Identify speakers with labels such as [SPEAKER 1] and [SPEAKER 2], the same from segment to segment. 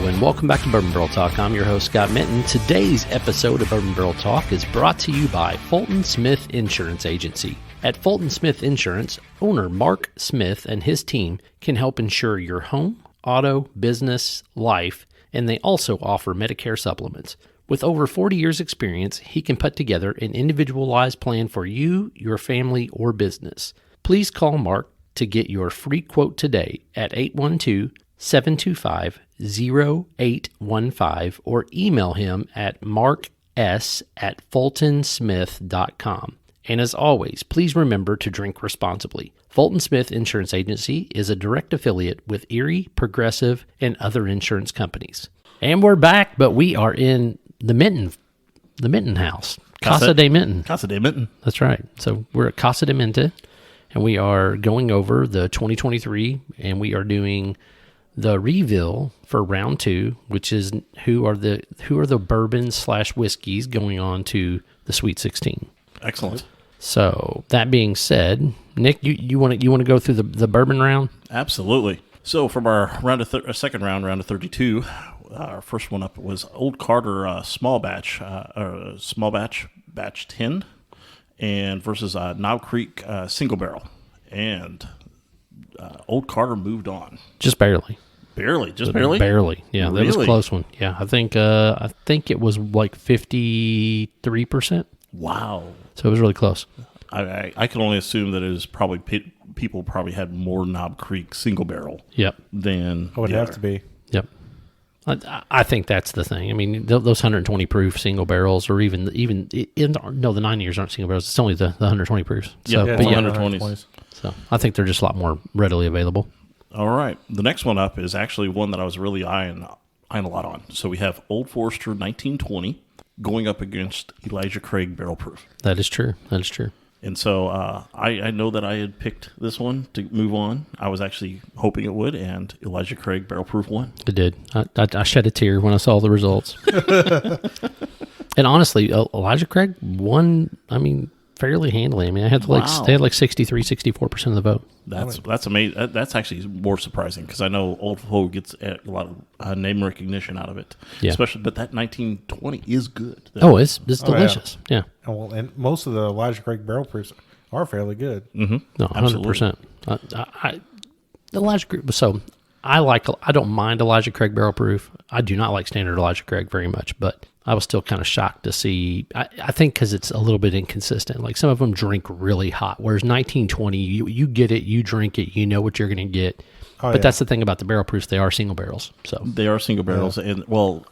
[SPEAKER 1] and welcome back to Bourbon Barrel Talk. I'm your host, Scott Minton. Today's episode of Bourbon Barrel Talk is brought to you by Fulton Smith Insurance Agency. At Fulton Smith Insurance, owner Mark Smith and his team can help insure your home, auto, business, life, and they also offer Medicare supplements. With over 40 years' experience, he can put together an individualized plan for you, your family, or business. Please call Mark to get your free quote today at 812-725-0815 or email him at marks@fultonsmith.com. And as always, please remember to drink responsibly. Fulton Smith Insurance Agency is a direct affiliate with Erie, Progressive, and other insurance companies. And we're back, but we are in the Minton house. Casa de Minton.
[SPEAKER 2] Casa de Minton.
[SPEAKER 1] That's right. So we're at Casa de Minton, and we are going over the 2023, and we are doing the reveal for round 2, which is who are the bourbons/whiskeys going on to the Sweet 16.
[SPEAKER 2] Excellent.
[SPEAKER 1] So that being said, Nick, you want to go through the bourbon round?
[SPEAKER 2] Absolutely. So from our second round of 32, our first one up was Old Carter small batch batch 10, and versus Knob Creek single barrel, and Old Carter moved on
[SPEAKER 1] Just barely.
[SPEAKER 2] Barely.
[SPEAKER 1] Yeah,
[SPEAKER 2] Really?
[SPEAKER 1] that was a close one. Yeah, I think it was like 53%.
[SPEAKER 2] Wow.
[SPEAKER 1] So it was really close.
[SPEAKER 2] I can only assume that it was probably people probably had more Knob Creek single barrel.
[SPEAKER 1] Yep.
[SPEAKER 2] Than
[SPEAKER 3] It would have to be.
[SPEAKER 1] Yep. I think that's the thing. I mean, those 120 proof single barrels, or even the 9 years aren't single barrels. It's only the 120 proofs. So,
[SPEAKER 2] yeah,
[SPEAKER 1] but
[SPEAKER 2] it's
[SPEAKER 1] yeah,
[SPEAKER 2] 120s.
[SPEAKER 1] So I think they're just a lot more readily available.
[SPEAKER 2] All right. The next one up is actually one that I was really eyeing a lot on. So we have Old Forester 1920 going up against Elijah Craig Barrel Proof.
[SPEAKER 1] That is true.
[SPEAKER 2] And so I know that I had picked this one to move on. I was actually hoping it would, and Elijah Craig Barrel Proof won.
[SPEAKER 1] It did. I shed a tear when I saw the results. And honestly, Elijah Craig won, I mean, fairly handily. I mean, they had like 63, 64% of the vote.
[SPEAKER 2] That's amazing. That's actually more surprising because I know Old Foe gets a lot of name recognition out of it.
[SPEAKER 1] Yeah.
[SPEAKER 2] Especially, but that 1920 is good.
[SPEAKER 1] It's delicious. Yeah.
[SPEAKER 3] And most of the Elijah Craig barrel proofs are fairly good.
[SPEAKER 2] Mm-hmm.
[SPEAKER 1] No, 100%. Elijah Craig. So I don't mind Elijah Craig barrel proof. I do not like standard Elijah Craig very much, but I was still kind of shocked to see. I think because it's a little bit inconsistent. Like some of them drink really hot, whereas 1920, you get it, you drink it, you know what you're going to get. But that's the thing about the barrel proofs; they are single barrels. So
[SPEAKER 2] they are single barrels, and well,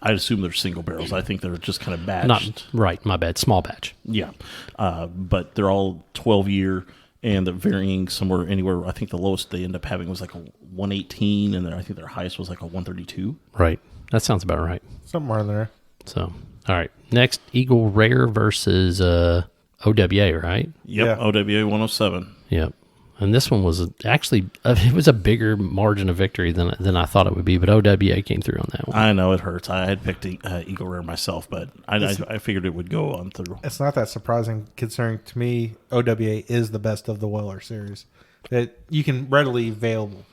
[SPEAKER 2] I assume they're single barrels. I think they're just kind of batched.
[SPEAKER 1] Not right. My bad. Small batch.
[SPEAKER 2] Yeah, but they're all 12-year, and they're varying somewhere anywhere. I think the lowest they end up having was like a 118, and I think their highest was like a 132.
[SPEAKER 1] Right. That sounds about right.
[SPEAKER 3] Something around there.
[SPEAKER 1] So, all right. Next, Eagle Rare versus OWA, right?
[SPEAKER 2] Yep,
[SPEAKER 3] Yeah.
[SPEAKER 2] OWA 107.
[SPEAKER 1] Yep. And this one was actually, it was a bigger margin of victory than I thought it would be, but OWA came through on that one.
[SPEAKER 2] I know, it hurts. I had picked Eagle Rare myself, but I figured it would go on through.
[SPEAKER 3] It's not that surprising considering, to me, OWA is the best of the Weller series. That you can readily available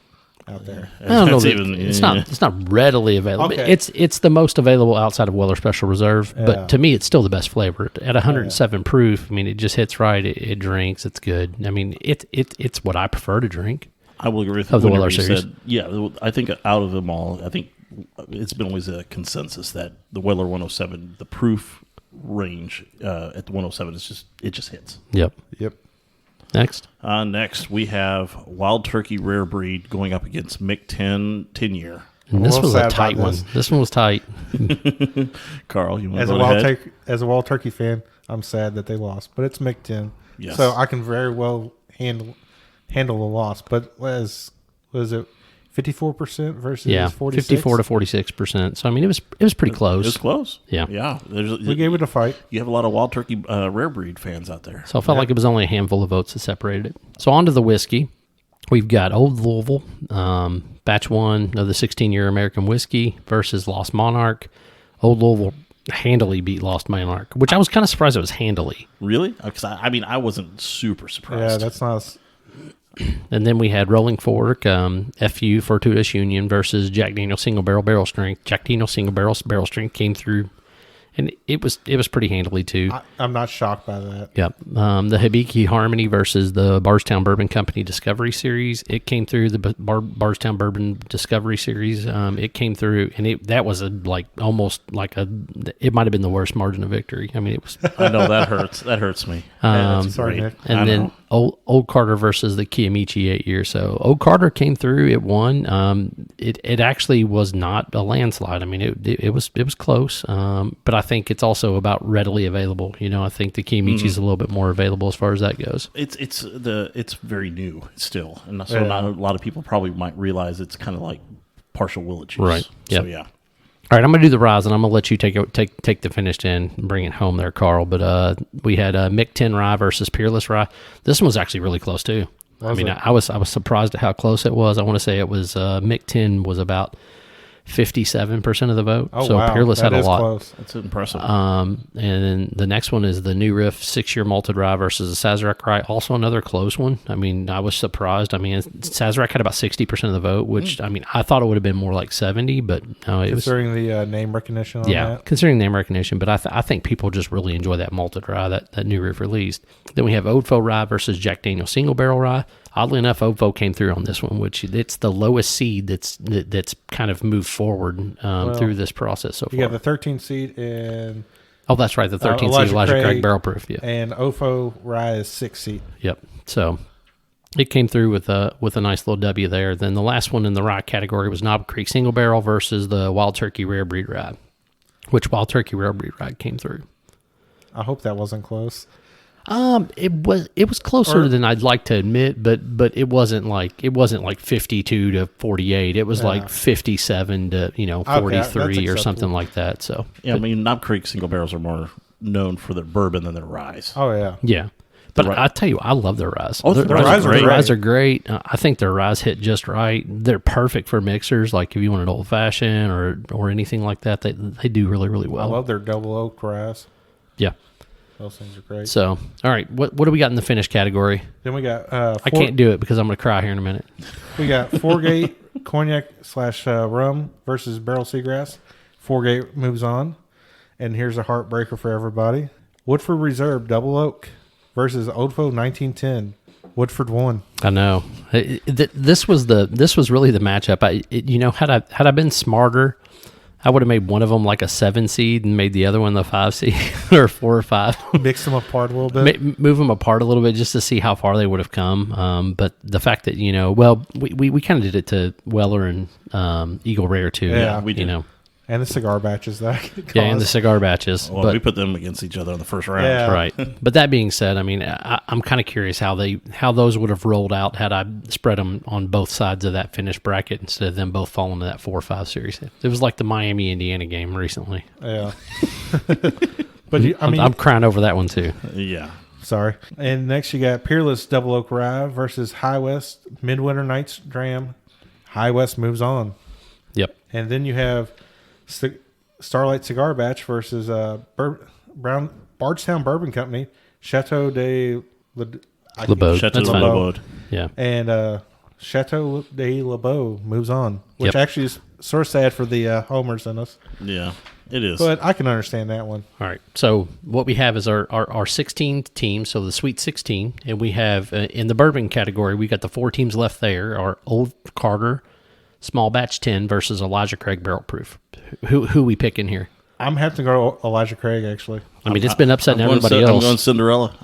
[SPEAKER 3] out there.
[SPEAKER 1] I don't know. It's not readily available.
[SPEAKER 3] Okay.
[SPEAKER 1] It's the most available outside of Weller Special Reserve, but to me, it's still the best flavor. At 107 proof, I mean, it just hits right. It drinks. It's good. I mean, it's what I prefer to drink.
[SPEAKER 2] I will agree with
[SPEAKER 1] of the Weller
[SPEAKER 2] you
[SPEAKER 1] series.
[SPEAKER 2] said. Yeah, I think out of them all, I think it's been always a consensus that the Weller 107, the proof range at the 107 it just hits.
[SPEAKER 1] Yep. Next.
[SPEAKER 2] Next, we have Wild Turkey Rare Breed going up against Mick 10 year.
[SPEAKER 1] And this was a tight one. This one was tight.
[SPEAKER 2] Carl, you want to go ahead?
[SPEAKER 3] As a Wild Turkey fan, I'm sad that they lost, but it's Mick 10.
[SPEAKER 2] Yes.
[SPEAKER 3] So I can very well handle the loss. But was it 54% versus 46%?
[SPEAKER 1] 54 to 46%. So I mean, it was pretty close.
[SPEAKER 2] It was close.
[SPEAKER 1] Yeah.
[SPEAKER 3] We gave it a fight.
[SPEAKER 2] You have a lot of Wild Turkey Rare Breed fans out there.
[SPEAKER 1] So I felt like it was only a handful of votes that separated it. So on to the whiskey. We've got Old Louisville, Batch 1 of the 16-year American whiskey versus Lost Monarch. Old Louisville handily beat Lost Monarch, which I was kind of surprised it was handily.
[SPEAKER 2] Really? Because I mean, I wasn't super surprised.
[SPEAKER 3] Yeah, that's not.
[SPEAKER 1] And then we had Rolling Fork, FU Fortuitous Union versus Jack Daniel's Single Barrel Strength. Jack Daniel's Single Barrel Strength came through, and it was pretty handily too.
[SPEAKER 3] I'm not shocked by that.
[SPEAKER 1] Yep. The Hibiki Harmony versus the Bardstown Bourbon Company Discovery Series. It came through the Bardstown Bourbon Discovery Series. It came through, and that was it might have been the worst margin of victory. I mean, it was.
[SPEAKER 2] I know that hurts. That hurts me.
[SPEAKER 3] Sorry, Nick.
[SPEAKER 1] And then Old Carter versus the Kiamichi 8 year. So Old Carter came through. It won. It actually was not a landslide. I mean, it was close. But I think it's also about readily available. I think the Kiamichi is a little bit more available as far as that goes.
[SPEAKER 2] It's very new still, and so not a lot of people probably might realize it's kind of like partial willet juice.
[SPEAKER 1] Right. Yep.
[SPEAKER 2] So yeah.
[SPEAKER 1] All right, I'm going to do the Rise, and I'm going to let you take the finished in and bring it home there, Carl. But we had Mick 10 Rye versus Peerless Rye. This one was actually really close, too. I was surprised at how close it was. I want to say it was Mick 10 was about 57% of the vote.
[SPEAKER 3] Oh,
[SPEAKER 1] so
[SPEAKER 3] wow.
[SPEAKER 1] Peerless
[SPEAKER 3] That
[SPEAKER 1] had a
[SPEAKER 3] is
[SPEAKER 1] lot.
[SPEAKER 3] Close.
[SPEAKER 2] That's impressive.
[SPEAKER 1] And then the next one is the New Riff 6-year malted rye versus the Sazerac rye. Also another close one. I mean, I was surprised. I mean, Sazerac had about 60% of the vote, which I thought it would have been more like 70, but no, it was
[SPEAKER 3] considering the name recognition on that.
[SPEAKER 1] considering name recognition. But I think people just really enjoy that malted rye that New Riff released. Then we have Oldfo rye versus Jack Daniel's Single Barrel Rye. Oddly enough, Oldfo came through on this one, which it's the lowest seed that's kind of moved forward through this process so far.
[SPEAKER 3] You got the 13th seed in...
[SPEAKER 1] Oh, that's right, the 13th seed Elijah Craig Barrel Proof. Yeah.
[SPEAKER 3] And Ofo Rye is 6th seed.
[SPEAKER 1] Yep. So it came through with a nice little W there. Then the last one in the rye category was Knob Creek Single Barrel versus the Wild Turkey Rare Breed Rye, which Wild Turkey Rare Breed Rye came through.
[SPEAKER 3] I hope that wasn't close.
[SPEAKER 1] It was closer than I'd like to admit, but it wasn't like 52 to 48. It was like 57 to 43 or something like that. So
[SPEAKER 2] yeah, I mean, Knob Creek single barrels are more known for their bourbon than their rye.
[SPEAKER 3] Oh yeah,
[SPEAKER 1] yeah. But I tell you, I love their ryes.
[SPEAKER 2] Oh, the
[SPEAKER 1] ryes are great. I think their ryes hit just right. They're perfect for mixers. Like if you want an old fashioned or anything like that, they do really, really well.
[SPEAKER 3] I love their double oak ryes.
[SPEAKER 1] Yeah.
[SPEAKER 3] Those things are great.
[SPEAKER 1] So, all right, what do we got in the finish category?
[SPEAKER 3] Then we got...
[SPEAKER 1] I can't do it because I'm going to cry here in a minute.
[SPEAKER 3] We got Foregate Cognac / rum versus Barrel Seagrass. Foregate moves on. And here's a heartbreaker for everybody. Woodford Reserve Double Oak versus Oldfo 1910. Woodford won.
[SPEAKER 1] I know. This was really the matchup. Had I been smarter, I would have made one of them like a 7 seed and made the other one the 5 seed or 4 or 5.
[SPEAKER 3] Mix them apart a little bit.
[SPEAKER 1] Move them apart a little bit just to see how far they would have come. But the fact that, we kind of did it to Weller and Eagle Rare too.
[SPEAKER 3] Yeah,
[SPEAKER 2] we did.
[SPEAKER 3] And the cigar batches that
[SPEAKER 1] Yeah, and the cigar batches.
[SPEAKER 2] Well, we put them against each other in the first round.
[SPEAKER 3] Yeah.
[SPEAKER 1] Right. But that being said, I mean, I'm kind of curious how those would have rolled out had I spread them on both sides of that finish bracket instead of them both falling to that 4 or 5 series. It was like the Miami Indiana game recently.
[SPEAKER 3] Yeah. But
[SPEAKER 1] I'm crying over that one too.
[SPEAKER 2] Yeah.
[SPEAKER 3] Sorry. And next you got Peerless Double Oak Rye versus High West Midwinter Nights Dram. High West moves on.
[SPEAKER 1] Yep.
[SPEAKER 3] And then you have Starlight Cigar Batch versus Bardstown Bourbon Company, Chateau de
[SPEAKER 1] LeBeau.
[SPEAKER 2] Chateau
[SPEAKER 1] That's
[SPEAKER 2] de
[SPEAKER 1] fine.
[SPEAKER 2] LeBeau.
[SPEAKER 1] Yeah.
[SPEAKER 3] And Chateau de LeBeau moves on, which
[SPEAKER 1] Yep.
[SPEAKER 3] actually is sort of sad for the homers in us.
[SPEAKER 2] Yeah, it is.
[SPEAKER 3] But I can understand that one.
[SPEAKER 1] All right. So what we have is our 16 teams, so the Sweet 16, and we have in the bourbon category, we got the 4 teams left there. Our Old Carter Small Batch 10 versus Elijah Craig Barrel Proof. Who we picking here?
[SPEAKER 3] I'm having to go Elijah Craig, actually.
[SPEAKER 1] I mean, it's been upsetting
[SPEAKER 2] I'm going
[SPEAKER 1] everybody else.
[SPEAKER 2] I'm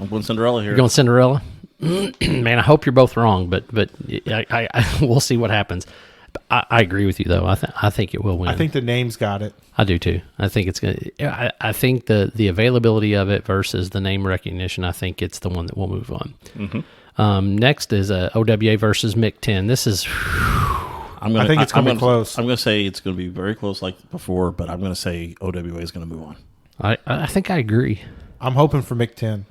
[SPEAKER 2] going Cinderella. here.
[SPEAKER 1] You're going Cinderella? Man, I hope you're both wrong, but I we'll see what happens. I agree with you though. I think it will win.
[SPEAKER 3] I think the name's got it.
[SPEAKER 1] I do too. I think it's gonna. I think the availability of it versus the name recognition. I think it's the one that will move on.
[SPEAKER 2] Mm-hmm.
[SPEAKER 1] Next is OWA versus Mick 10. This is.
[SPEAKER 3] I think it's going to be close.
[SPEAKER 2] I'm going to say it's going to be very close like before, but I'm going to say OWA is going to move on.
[SPEAKER 1] I think I agree.
[SPEAKER 3] I'm hoping for Mick 10.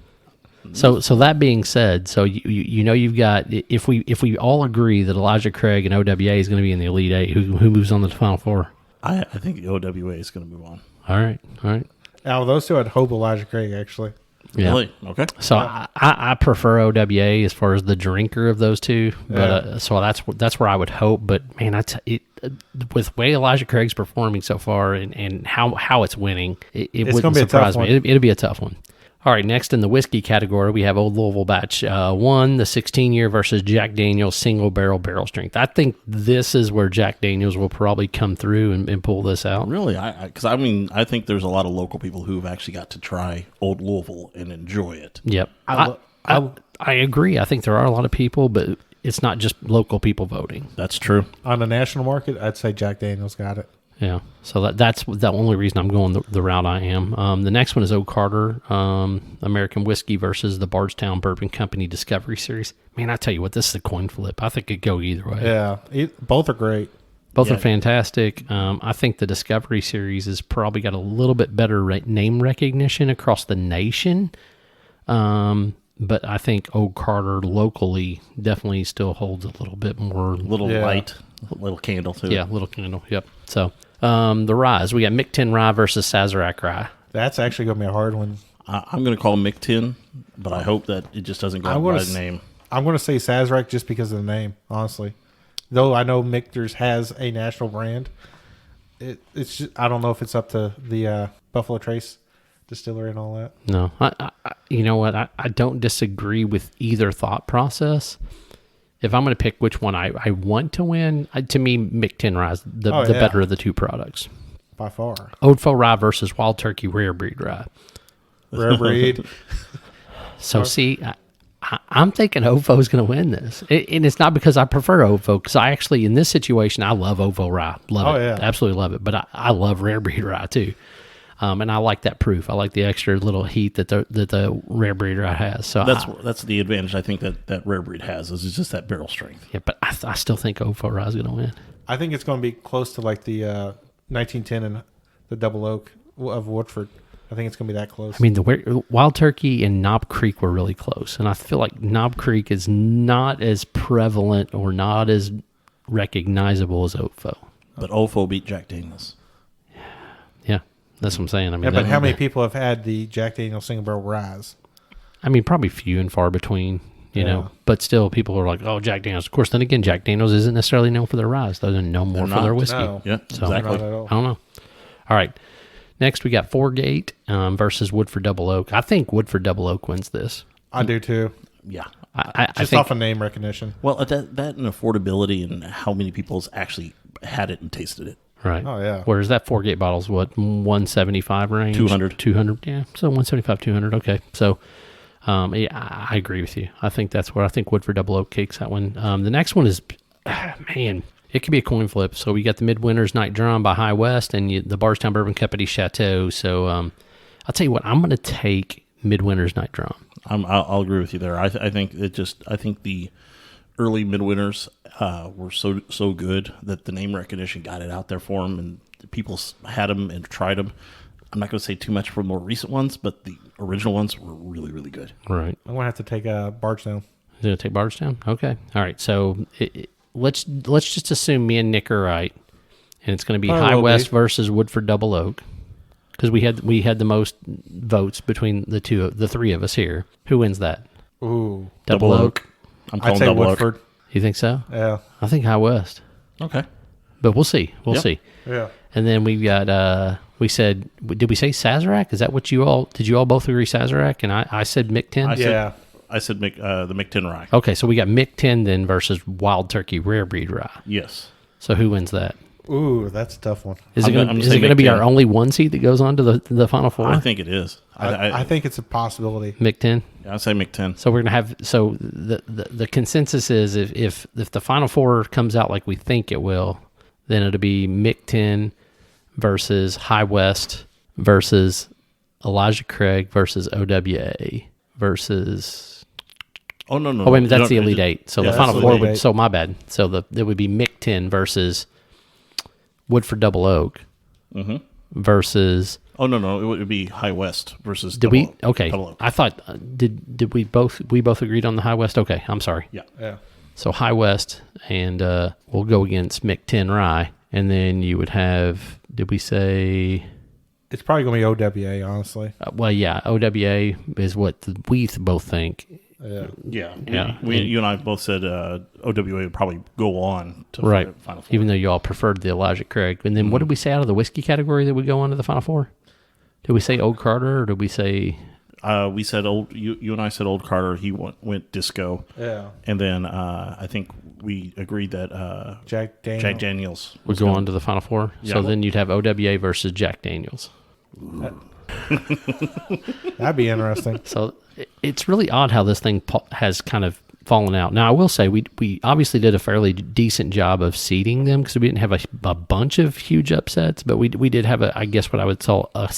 [SPEAKER 1] So that being said, so you've got if we all agree that Elijah Craig and OWA is going to be in the Elite 8, who moves on to the Final 4?
[SPEAKER 2] I think OWA is going to move on.
[SPEAKER 1] All right.
[SPEAKER 3] Out of those two, I'd hope Elijah Craig, actually.
[SPEAKER 1] Yeah.
[SPEAKER 2] Really? Okay.
[SPEAKER 1] So I prefer OWA as far as the drinker of those two, but so that's where I would hope. But man, with way Elijah Craig's performing so far and how it's winning, it wouldn't surprise me. It'll be a tough one. All right, next in the whiskey category, we have Old Louisville Batch 1, the 16-year versus Jack Daniel's single barrel strength. I think this is where Jack Daniel's will probably come through and pull this out.
[SPEAKER 2] Really? Because I think there's a lot of local people who have actually got to try Old Louisville and enjoy it.
[SPEAKER 1] Yep. I agree. I think there are a lot of people, but it's not just local people voting.
[SPEAKER 2] That's true.
[SPEAKER 3] On the national market, I'd say Jack Daniel's got it.
[SPEAKER 1] Yeah, so that's the only reason I'm going the route I am. The next one is Old Carter, American Whiskey versus the Bardstown Bourbon Company Discovery Series. Man, I tell you what, this is a coin flip. I think it could go either way.
[SPEAKER 3] Yeah, both are great.
[SPEAKER 1] Both are fantastic. I think the Discovery Series has probably got a little bit better name recognition across the nation. But I think Old Carter locally definitely still holds a little bit more.
[SPEAKER 2] Light, a little candle too.
[SPEAKER 1] Yeah, little candle, yep. So the ryes, we got Mick 10 Rye versus Sazerac Rye.
[SPEAKER 3] That's actually going to be a hard one.
[SPEAKER 2] I'm going to call Mick 10, but I hope that it just doesn't go by the name.
[SPEAKER 3] I'm going to say Sazerac just because of the name, honestly. Though I know Michter's has a national brand, it's just, I don't know if it's up to the Buffalo Trace distillery and all that.
[SPEAKER 1] No, I you know what? I don't disagree with either thought process. If I'm going to pick which one I want to win, to me, Mick 10 Rye is the better of the two products.
[SPEAKER 3] By far.
[SPEAKER 1] Old Foe Rye versus Wild Turkey Rare Breed Rye.
[SPEAKER 3] Rare Breed.
[SPEAKER 1] So, see, I'm thinking OVO is going to win this. And it's not because I prefer OVO, because I actually, in this situation, I love OVO Rye. Love it. Yeah. Absolutely love it. But I love Rare Breed Rye, too. And I like that proof. I like the extra little heat that the Rare Breed Rye has. So
[SPEAKER 2] that's the advantage I think that Rare Breed has is just that barrel strength.
[SPEAKER 1] Yeah, but I still think OVO Rye is going to win.
[SPEAKER 3] I think it's going to be close to like the 1910 and the Double Oak of Woodford. I think it's going to be that close.
[SPEAKER 1] I mean, the Wild Turkey and Knob Creek were really close. And I feel like Knob Creek is not as prevalent or not as recognizable as OVO.
[SPEAKER 2] But OVO beat Jack Daniels.
[SPEAKER 1] Yeah. That's what I'm saying. I mean,
[SPEAKER 3] yeah, but how many people have had the Jack Daniel's single barrel ryes?
[SPEAKER 1] I mean, probably few and far between, you know. But still, people are like, "Oh, Jack Daniel's." Of course, then again, Jack Daniel's isn't necessarily known for their ryes; they're known more for their whiskey.
[SPEAKER 3] No.
[SPEAKER 2] Yeah,
[SPEAKER 1] so,
[SPEAKER 2] exactly.
[SPEAKER 1] I don't know. All right, next we got Foregate versus Woodford Double Oak. I think Woodford Double Oak wins this.
[SPEAKER 3] I do too.
[SPEAKER 2] Yeah,
[SPEAKER 1] I
[SPEAKER 3] just
[SPEAKER 1] think,
[SPEAKER 3] off of name recognition.
[SPEAKER 2] Well, that and affordability and how many people's actually had it and tasted it.
[SPEAKER 1] Right.
[SPEAKER 3] Oh, yeah.
[SPEAKER 1] Whereas that Foregate bottle's what, 175 range? 200. 200, yeah. So 175, 200. Okay. So, yeah, I agree with you. I think that's where I think Woodford Double Oak cakes that one. The next one is, man, it could be a coin flip. So we got the Midwinter's Night Drum by High West and the Bardstown Bourbon Company Chateau. So I'll tell you what, I'm going to take Midwinter's Night Drum.
[SPEAKER 2] I'll agree with you there. I think the early Midwinters were so good that the name recognition got it out there for them, and people had them and tried them. I'm not going to say too much for more recent ones, but the original ones were really, really good.
[SPEAKER 1] Right.
[SPEAKER 3] I'm going to have to take Bardstown.
[SPEAKER 1] You're going to take Bardstown? Okay. All right. So let's just assume me and Nick are right, and it's going to be High West versus Woodford Double Oak, because we had the most votes between the three of us here. Who wins that?
[SPEAKER 3] Ooh,
[SPEAKER 1] Double Oak.
[SPEAKER 2] I'm calling
[SPEAKER 3] I'd say
[SPEAKER 2] Double
[SPEAKER 3] Woodford.
[SPEAKER 2] Oak.
[SPEAKER 1] You think so?
[SPEAKER 3] Yeah.
[SPEAKER 1] I think High West.
[SPEAKER 2] Okay.
[SPEAKER 1] But we'll see. We'll see.
[SPEAKER 3] Yeah.
[SPEAKER 1] And then we've got, did we say Sazerac? Is that what did you all both agree Sazerac? And I said Mick 10?
[SPEAKER 2] I said the Mick 10 Rye.
[SPEAKER 1] Okay, so we got Mick 10 then versus Wild Turkey Rare Breed Rye.
[SPEAKER 2] Yes.
[SPEAKER 1] So who wins that?
[SPEAKER 3] Ooh, that's a tough one.
[SPEAKER 1] Is it going to be our only one seat that goes on to the Final Four?
[SPEAKER 2] I think it is.
[SPEAKER 3] I think it's a possibility.
[SPEAKER 1] Mick 10?
[SPEAKER 2] Yeah, I'd say Mick 10.
[SPEAKER 1] So we're going to have, so the consensus is if the Final Four comes out like we think it will, then it'll be Mick 10 versus High West versus Elijah Craig versus OWA versus...
[SPEAKER 2] Oh, no.
[SPEAKER 1] Oh, wait, that's the Elite Eight. So the Final Four would...
[SPEAKER 3] Eight.
[SPEAKER 1] So my bad. So it would be Mick 10 versus Woodford Double Oak versus...
[SPEAKER 2] Oh, no. It would be High West versus
[SPEAKER 1] Did
[SPEAKER 2] Double
[SPEAKER 1] we?
[SPEAKER 2] Oak.
[SPEAKER 1] Okay.
[SPEAKER 2] Double Oak.
[SPEAKER 1] I thought... Did we both agreed on the High West? Okay, I'm sorry.
[SPEAKER 2] Yeah.
[SPEAKER 1] So High West, and we'll go against Mick 10 Rye. And then you would have... Did we say...
[SPEAKER 3] It's probably going to be OWA, honestly.
[SPEAKER 1] Well, yeah, OWA is what we both think.
[SPEAKER 3] Yeah.
[SPEAKER 2] Yeah. You and I both said OWA would probably go on to
[SPEAKER 1] Right.
[SPEAKER 2] Final Four.
[SPEAKER 1] Even though you all preferred the Elijah Craig. And then what did we say out of the whiskey category that would go on to the Final Four? Did we say Old Carter or did we say...
[SPEAKER 2] we said you and I said Old Carter. He went disco.
[SPEAKER 3] Yeah.
[SPEAKER 2] And then I think we agreed that
[SPEAKER 3] Jack Daniels
[SPEAKER 1] would go on to the Final Four?
[SPEAKER 2] Yeah.
[SPEAKER 1] So then you'd have OWA versus Jack Daniels.
[SPEAKER 3] That'd be interesting.
[SPEAKER 1] So it's really odd how this thing has kind of fallen out. Now, I will say we obviously did a fairly decent job of seeding them because we didn't have a bunch of huge upsets, but we did have I guess what I would call a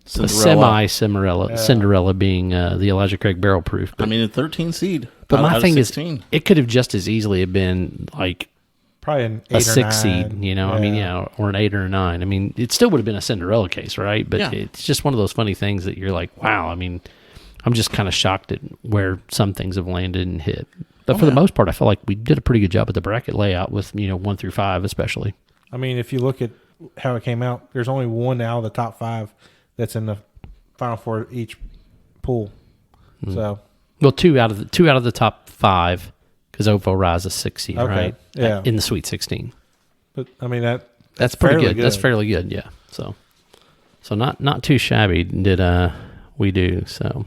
[SPEAKER 1] Cinderella being the Elijah Craig barrel proof.
[SPEAKER 2] I mean, a 13 seed.
[SPEAKER 1] But
[SPEAKER 2] out
[SPEAKER 1] my
[SPEAKER 2] of
[SPEAKER 1] thing
[SPEAKER 2] 16.
[SPEAKER 1] is, it could have just as easily have been like
[SPEAKER 3] Probably an 8
[SPEAKER 1] a
[SPEAKER 3] or
[SPEAKER 1] 6
[SPEAKER 3] 9.
[SPEAKER 1] seed, you know. I mean, yeah, or an 8 or a 9. I mean, it still would have been a Cinderella case, right? But
[SPEAKER 2] Yeah.
[SPEAKER 1] it's just one of those funny things that you're like, wow. I mean, I'm just kind of shocked at where some things have landed and hit. But for the most part, I feel like we did a pretty good job with the bracket layout with 1 through 5, especially.
[SPEAKER 3] I mean, if you look at how it came out, there's only one out of the top 5 that's in the Final Four each pool. So,
[SPEAKER 1] Well, two out of the top 5, because OVO Rise is 6 seed,
[SPEAKER 3] Okay,
[SPEAKER 1] right?
[SPEAKER 3] yeah.
[SPEAKER 1] In the Sweet 16.
[SPEAKER 3] but I mean
[SPEAKER 1] That's pretty
[SPEAKER 3] fairly
[SPEAKER 1] good. That's fairly good, yeah. So not too shabby did we do. So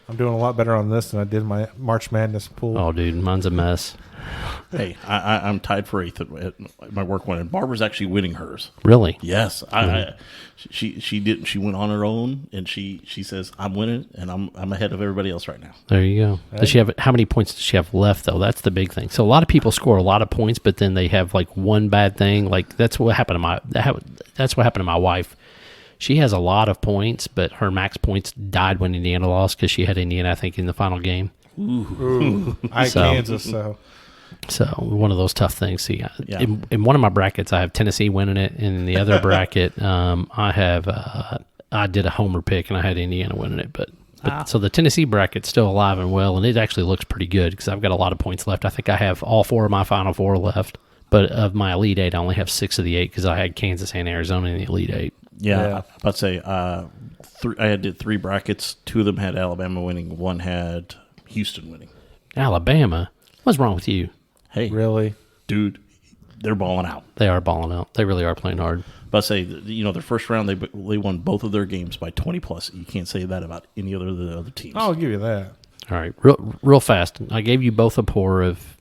[SPEAKER 3] I'm doing a lot better on this than I did my March Madness pool.
[SPEAKER 1] oh, dude, mine's a mess.
[SPEAKER 2] Hey, I'm tied for 8th at my work one, and Barbara's actually winning hers.
[SPEAKER 1] Really?
[SPEAKER 2] Yes, she didn't. She went on her own, and she says, "I'm winning, and I'm ahead of everybody else right now."
[SPEAKER 1] There you go. Does she have how many points does she have left though? That's the big thing. So a lot of people score a lot of points, but then they have like one bad thing. Like that's what happened to my wife. She has a lot of points, but her max points died when Indiana lost because she had Indiana, I think, in the final game.
[SPEAKER 3] Ooh. I
[SPEAKER 1] So-
[SPEAKER 3] Kansas,
[SPEAKER 1] So one of those tough things. See,
[SPEAKER 2] Yeah.
[SPEAKER 1] in one of my brackets, I have Tennessee winning it. In the other bracket, I have I did a homer pick and I had Indiana winning it. But so the Tennessee bracket's still alive and well, and it actually looks pretty good because I've got a lot of points left. I think I have all 4 of my Final Four left. But of my Elite 8, I only have 6 of the 8 because I had Kansas and Arizona in the Elite 8.
[SPEAKER 2] Yeah,
[SPEAKER 3] Yeah.
[SPEAKER 2] I was about to say I did 3 brackets. 2 of them had Alabama winning. 1 had Houston winning.
[SPEAKER 1] Alabama? What's wrong with you?
[SPEAKER 2] Hey,
[SPEAKER 3] really.
[SPEAKER 2] dude, they're balling out.
[SPEAKER 1] They are balling out. They really are playing hard.
[SPEAKER 2] But I say, their first round, they won both of their games by 20 plus. You can't say that about any other of the other teams.
[SPEAKER 3] I'll give you that.
[SPEAKER 1] All right, real fast. I gave you both a pour of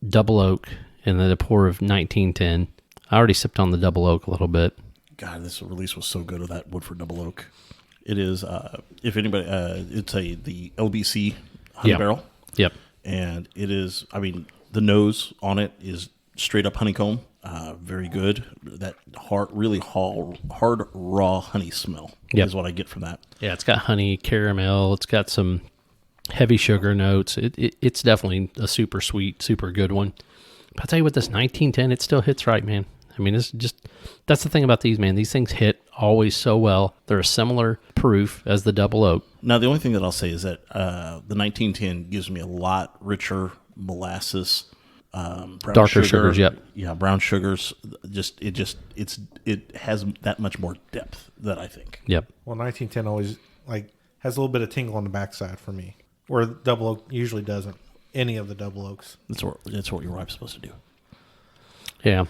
[SPEAKER 1] Double Oak and then a pour of 1910. I already sipped on the Double Oak a little bit.
[SPEAKER 2] God, this release was so good of that Woodford Double Oak. It is, if anybody, it's the LBC Honey
[SPEAKER 1] Yeah.
[SPEAKER 2] Barrel.
[SPEAKER 1] Yep.
[SPEAKER 2] And it is, I mean, the nose on it is straight up honeycomb. Very good. That really hard raw honey smell
[SPEAKER 1] Yep.
[SPEAKER 2] is what I get from that.
[SPEAKER 1] Yeah, it's got honey, caramel. It's got some heavy sugar notes. It's definitely a super sweet, super good one. But I'll tell you what, this 1910, it still hits right, man. I mean, it's just, that's the thing about these, man. These things hit always so well. They're a similar proof as the Double Oak.
[SPEAKER 2] Now, the only thing that I'll say is that the 1910 gives me a lot richer molasses, brown
[SPEAKER 1] Darker
[SPEAKER 2] sugar.
[SPEAKER 1] sugars, yep.
[SPEAKER 2] Yeah, brown sugars. It has that much more depth that I think.
[SPEAKER 1] Yep.
[SPEAKER 3] Well, 1910 always has a little bit of tingle on the backside for me, where Double Oak usually doesn't. Any of the Double Oaks.
[SPEAKER 2] That's what your wife's supposed to do.
[SPEAKER 1] Yeah.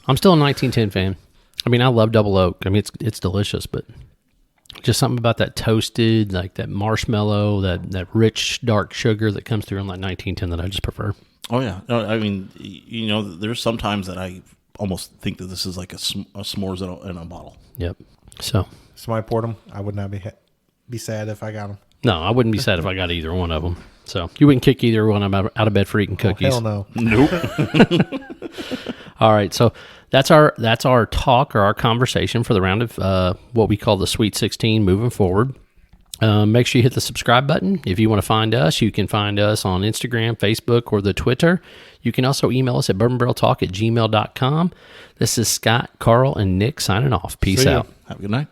[SPEAKER 1] I'm still a 1910 fan. I mean, I love Double Oak. I mean, it's delicious, but just something about that toasted, like that marshmallow, that rich dark sugar that comes through on that 1910 that I just prefer.
[SPEAKER 2] Oh yeah, no, I mean, there's sometimes that I almost think that this is like a s'mores in a bottle.
[SPEAKER 1] Yep. So
[SPEAKER 3] Somebody poured them. I would not be sad if I got them.
[SPEAKER 1] no, I wouldn't be sad if I got either one of them. So you wouldn't kick either one of them out of bed for eating cookies.
[SPEAKER 3] Hell no.
[SPEAKER 2] Nope.
[SPEAKER 1] All right, so that's our talk or our conversation for the round of what we call the Sweet 16 moving forward. Make sure you hit the subscribe button. If you want to find us, you can find us on Instagram, Facebook, or the Twitter. You can also email us at bourbonbarreltalk@gmail.com. This is Scott, Carl, and Nick signing off. Peace
[SPEAKER 3] See ya.
[SPEAKER 1] out.
[SPEAKER 2] Have a good night.